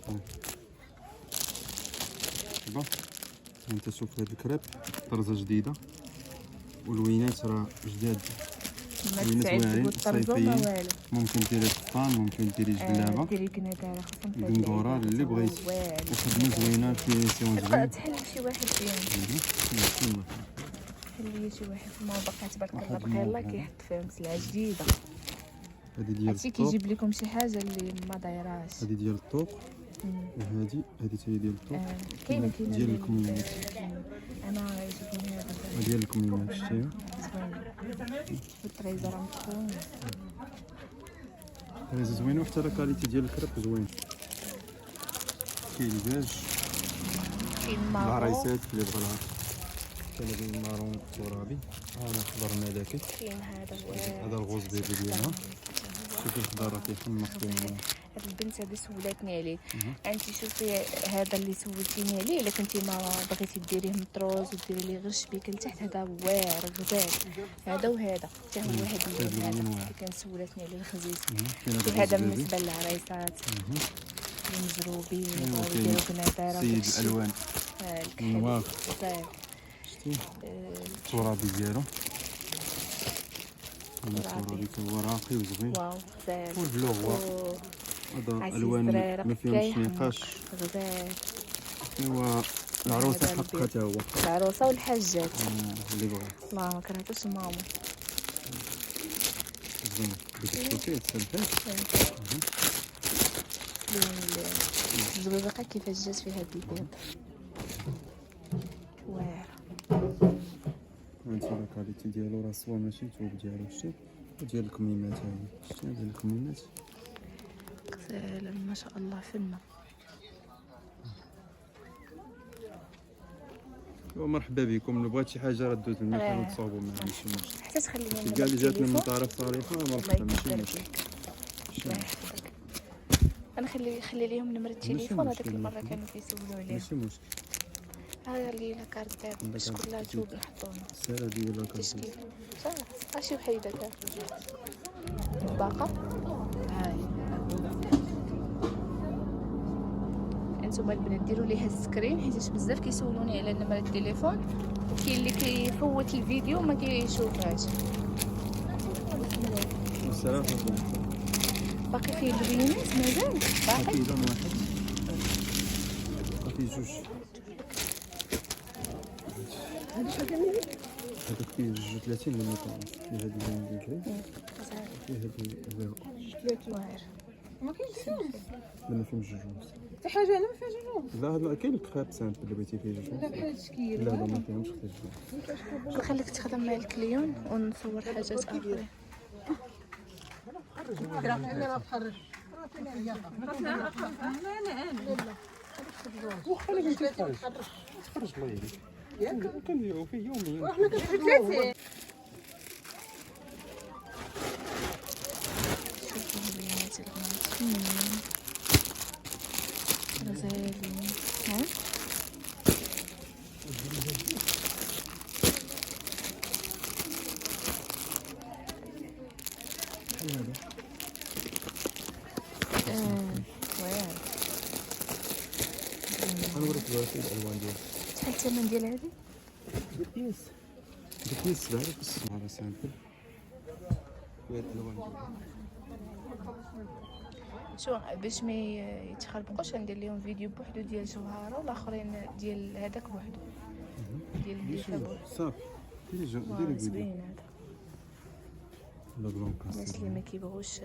شوف انت، شوف هاد الكريب طرزه جديده، والوينات راه جداد، وينات واعرين صيفيين. ممكن ديري الطفان، ممكن ديري جبلابه، ديري كناداره خصهم بندوره اللي بغيتي، وخدمه زوينه، الفينيسيون زوين. تحل شي واحد فيهم، حل شي واحد في الموضوع تبارك الله بخير الله كيحط فيهم سلعه جديده. هادي ديال هادشي الطوق، كيجيب لكم شي حاجه اللي ما دايراش. هادي ديال الطوق، وهادي حتى هي ديال الطوق. كاينه ديال الكميمات، انا يعجبني هذا ديال الكميمات شتيها زوين، والطريزه راه مكون هذا زوين، وحتى لا كاليتي ديال الكريب زوين. كاين الباج، كاين العرايسات اللي بغا لها كاين المارون الترابي. انا خضر ملكي، كاين هذا هذا الغوز بيبي ديالها. شوفي الخضر راه كيحمق. هاد البنت هادي سولاتني عليه. انت شوفي هذا اللي سولتيني عليه، الا كنتي ما بغيتي ديريه مطروز وديري ليه غير شبيك لتحت، هذا واعر غزال. هذا وهذا حتى هو واحد اللي كان سولاتني عليه الخزيز. هذا بالنسبه للعرايسات المزروبين وديروا كناداره سيد الالوان النوار. غزال شتي الترابي ديالو، الترابي هو راقي وزوين. واو غزال. والبلوغ هو هذا الوان ما فيهمش نقاش. غزال. ايوا العروسه حقها حتى هو، العروسه والحاجات اللي بغا. الله ما كرهتوش ماما. زوين ديك الشوكيت سالفات. الزبيبقه كيفاش جات في هذا البيض واعر. هانتي لا كاليتي ديالو راه سوا ماشي توب ديالو. شتي ديال الكميمات، هادي شتي ديال الكميمات غزال ما شاء الله فنه. ومرحبا بكم. لو بغات شي حاجه راه دوز المكان وتصاوبوا معنا، ماشي مشكل. حتى تخليني كاع اللي جاتنا من طرف صالحه مرحبا، ماشي مشكل. الله يحفظك. انا خلي ليهم نمره التليفون، هذاك المره كانوا كيسولوا عليها. ماشي مشكل. ها لي لا كارت باش كلها توب نحطوهم. الساله ديال لا كارت كيف ماشي وحيده كاع باقا. هاي انتم البنات ديروا ليها السكرين، حيت بزاف كيسولوني على نمره التليفون، وكاين اللي كيفوت الفيديو ما كيشوفهاش. السلام عليكم. باقي فيه البينات مازال باقي. باقي لون واحد، باقي جوج. هذاك فيه جوج 30 من المطعم، فيه هاد اللون ديال فيه هاد واعر. ما كاينش جوج. لا ما فيهمش جوج ونص. حتى حاجه انا ما فيهاش جوج. لا هذا كاين الكريب سامبل اللي بغيتي فيه جوج ونص. لا بحال التشكيل. لا ما فيهمش حتى جوج. نخليك تخدم مع الكليون ونصور حاجات اخرى. انا بحرج. وخليك انت تخرج الله يهديك. كنديرو فيه يوميا. وحنا كنخدموا. شوفوا البنات البنات غزالين. ها واعر. انا وريت لك الالوان ديالها. شحال الثمن ديال هذه؟ بكيس بكيس 7000 السماره سامبل. فيها الالوان ديالها. شو باش ما يتخربقوش ندير لهم فيديو بوحدو ديال جوهره والاخرين ديال هذاك بوحدو ديال الليفه بوحدو. صافي ديري فيديو. زوين هذا. لا بلون الناس كاس. اللي ما كيبغوش.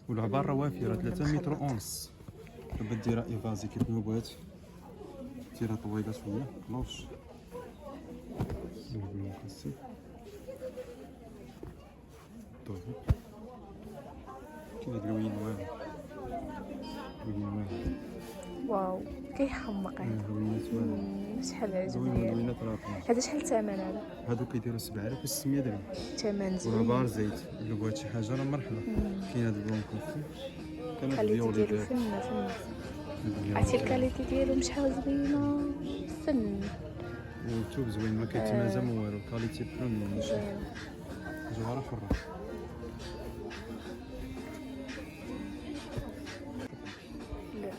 والعبار راه وافره 3 متر ونص. دابا ديرها ايفازي كيف ما بغات، ديرها طويله شويه كلوش. البلون كاسي طويل. كاين هاد اللوين واعر، لوين واعر. واو كيحمق هذا. لوينات واعر شحال زوين. عجبني لوينات راقيه. هذا. شحال الثمن هذا؟ هادو كيديروا 7600 درهم. ثمن زوين. والعبار زيت اللي بغات شي حاجه راه مرحبا. كاين هاد البلون كاسي، كان هاد الكاليتي الفيولي ديالو ديالو. فن. عرفتي الكاليتي ديالو شحال زوينه فن. والثوب زوين ما كيتمازى ما والو. كاليتي بلون ماشي جوهره حره. لا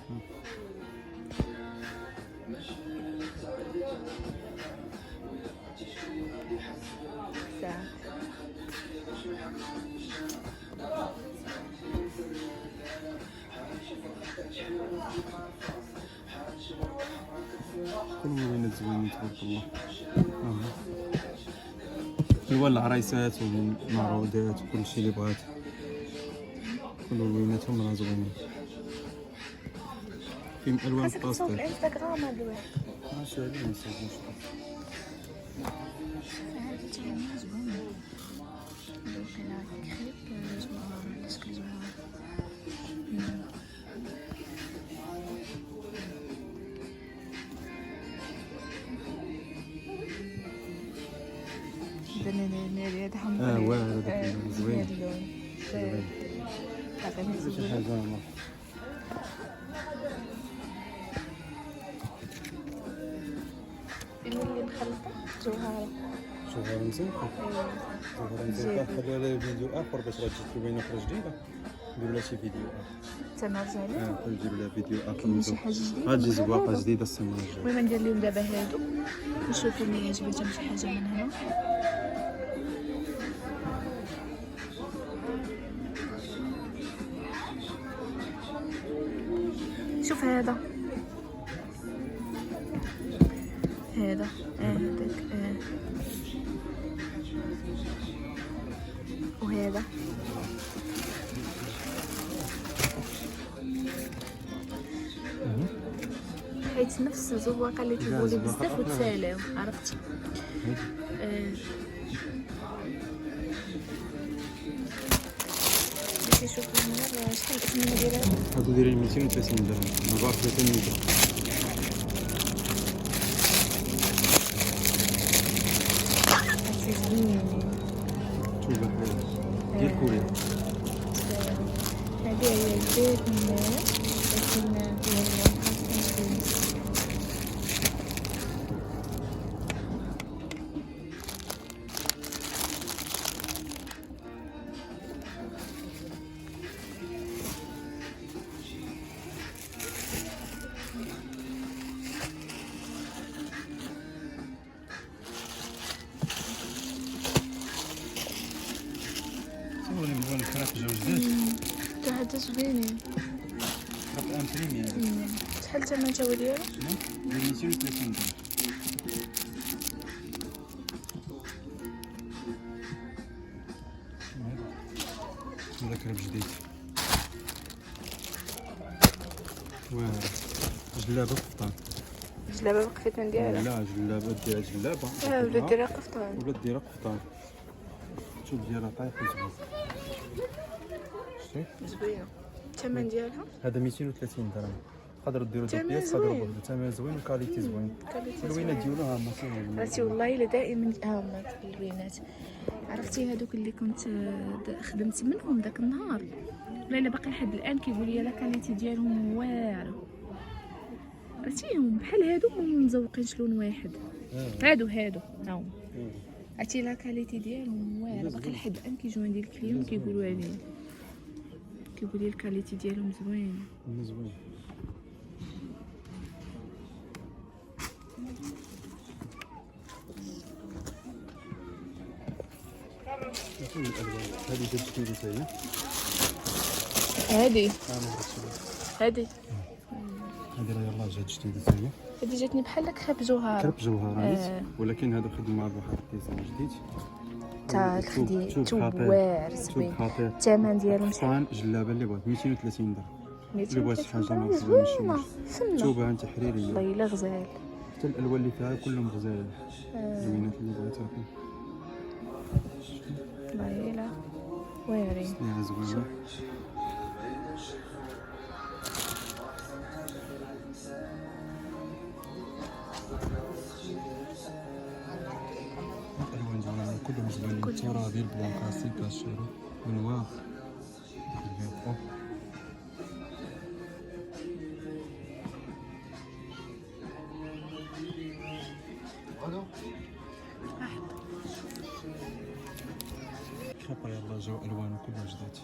كل ملونات زوينين تبارك الله. الوان العرايسات والمعروضات وكل شيء اللي بغات، كل لويناتهم راه زوينين. فيهم الوان خاصك تصور باستيل. الانستغرام هاد الواحد. ماشي عليه نصور هادي تا هي زوينة. لو كان عندك خيط زوينة ولا شكل زوين. ناري هذا حمر. واعر هذاك زوين. هاد اللون عطيني شي زوين. حاجه زعما اللي مخلطة جوهرة. شوفها مزيانه. شوفها مزيانه. خليها لها فيديو اخر باش غتجي لوينه اخرى جديده، ندير لها شي فيديو اخر. تنرجع ليه. نجيب لها فيديو اخر. كاين شي حاجة جديدة. غتجي زواقه جديده السيمانه الجايه. المهم ندير لهم دابا هادو نشوفوا ملي عجبتهم شي حاجة من هنا. شوف هذا هذاك وهذا حيت نفس الزواقه اللي تجيبوا لي بزاف وتسالاو عرفتي. باش نشوفوا هنا شحال الثمن ديالها. هادو دايرين 230 درهم، مبارك 30 درهم. شوف ديال كوريا. هذه هي البيت الناس لكن فيها اللون خاص. صوري ملون الكراك جاو جداد. تا هذا زوينين. كراك امبريمي هذا. شحال الثمن تا هو ديالو؟ ديال 230 درهم. هذا كراب جديد واعر. جلابه قفطان. جلابه بالقفيتان ديالها. لا جلابه ديرها جلابه ولا ديرها قفطان. ولا ديرها قفطان. شوف ديالها طايح وزوين. شتي زوينه. الثمن ديالها هذا 230 درهم. تقدروا ديروا ثمن دوبياس، زوين. تقدروا الثمن زوين والكاليتي زوين. اللوينه ديالو ها هما عرفتي والله الا دائما هما اللوينات. عرفتي هذوك اللي كنت خدمت منهم داك النهار والله الا باقي لحد الان كيقول لي لا كاليتي ديالهم واعره. عرفتيهم بحال هادو مزوقينش لون واحد. هادو هاهم عرفتي لا كاليتي ديالهم واعره. باقي لحد الان كيجيو عندي الكليون كيقولوا عليه، كيقول لي الكاليتي ديالهم زوين. زوين. هذه جات جديدة حتى هي. هادي هذه راه يلاه جات جديدة حتى هي. هادي جاتني بحال داك خيط جوهره. كرب جوهرات ولكن هذا خدمة بواحد الديزاين جديد. تا الخدي توب واعر زوين. الثمن ديالو شحال؟ جلابة اللي بغات 230 درهم. اللي بغات شي حاجة ما زوينه غزالش فنه توبة تحريرية. والله الا غزال. حتى الألوان اللي فيها كلهم غزال. زوينات اللي بغيتها والله الا واعرين. تصنيعها زوينة. الألوان زوينة كلهم زوينين. الترابي البلانكاسي كاشيرو منواع. كريبا يلا جاو الوان كلها جداد.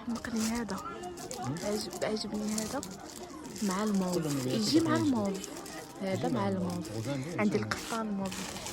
حمقني هذا عجبني هذا مع الموف. يجي مع الموف. هذا مع الموف. عندي القفطان الموف.